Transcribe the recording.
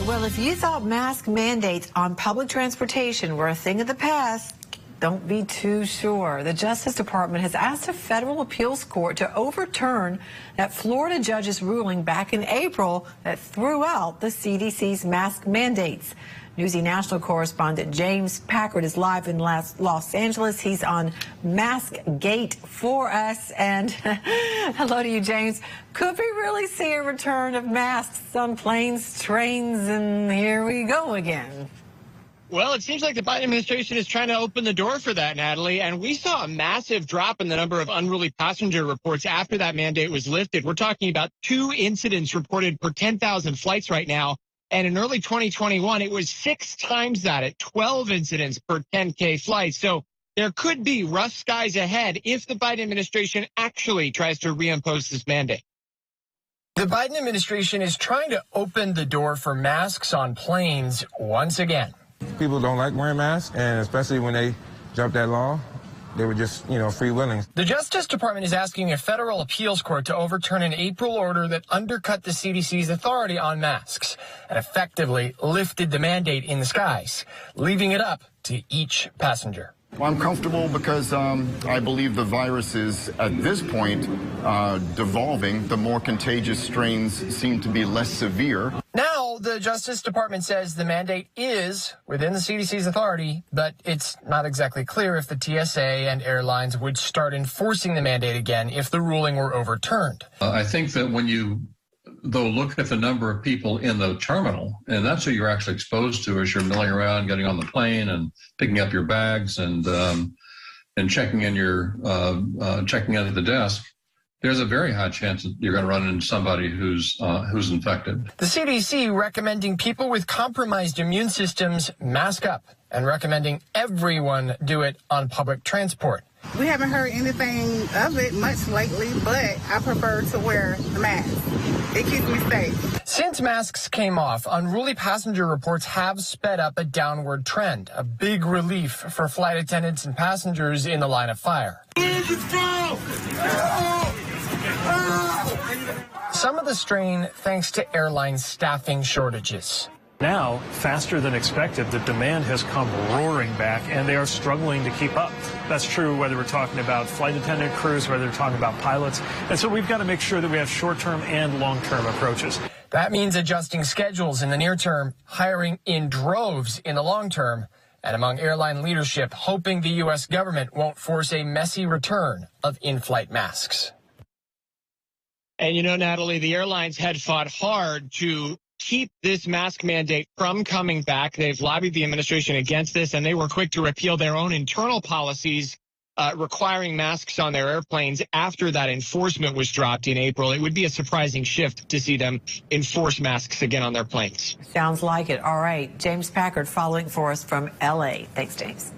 Well, if you thought mask mandates on public transportation were a thing of the past, don't be too sure. The Justice Department has asked a federal appeals court to overturn that Florida judge's ruling back in April that threw out the CDC's mask mandates. Newsy national correspondent James Packard is live in Los Angeles. He's on Mask Gate for us. And hello to you, James. Could we really see a return of masks on planes, trains, and here we go again? Well, it seems like the Biden administration is trying to open the door for that, Natalie. And we saw a massive drop in the number of unruly passenger reports after that mandate was lifted. We're talking about 2 incidents reported per 10,000 flights right now. And in early 2021, it was 6 times that at 12 incidents per 10K flights. So there could be rough skies ahead if the Biden administration actually tries to reimpose this mandate. The Biden administration is trying to open the door for masks on planes once again. People don't like wearing masks, and especially when they jump that law, they were just, freewheeling. The Justice Department is asking a federal appeals court to overturn an April order that undercut the CDC's authority on masks and effectively lifted the mandate in the skies, leaving it up to each passenger. Well, I'm comfortable because I believe the virus is, at this point, devolving. The more contagious strains seem to be less severe. Now, the Justice Department says the mandate is within the CDC's authority, but it's not exactly clear if the TSA and airlines would start enforcing the mandate again if the ruling were overturned. I think that when you, though, look at the number of people in the terminal, and that's who you're actually exposed to as you're milling around, getting on the plane and picking up your bags and checking in checking in at the desk, there's a very high chance that you're going to run into somebody who's infected. The CDC recommending people with compromised immune systems mask up and recommending everyone do it on public transport. We haven't heard anything of it much lately, but I prefer to wear a mask. It keeps me safe. Since masks came off, unruly passenger reports have sped up a downward trend, a big relief for flight attendants and passengers in the line of fire. Some of the strain thanks to airline staffing shortages. Now, faster than expected, the demand has come roaring back, and they are struggling to keep up. That's true whether we're talking about flight attendant crews, whether we're talking about pilots. And so we've got to make sure that we have short-term and long-term approaches. That means adjusting schedules in the near term, hiring in droves in the long term, and among airline leadership, hoping the U.S. government won't force a messy return of in-flight masks. And Natalie, the airlines had fought hard to keep this mask mandate from coming back. They've lobbied the administration against this, and they were quick to repeal their own internal policies requiring masks on their airplanes after that enforcement was dropped in April. It would be a surprising shift to see them enforce masks again on their planes. Sounds like it. All right. James Packard following for us from L.A. Thanks, James.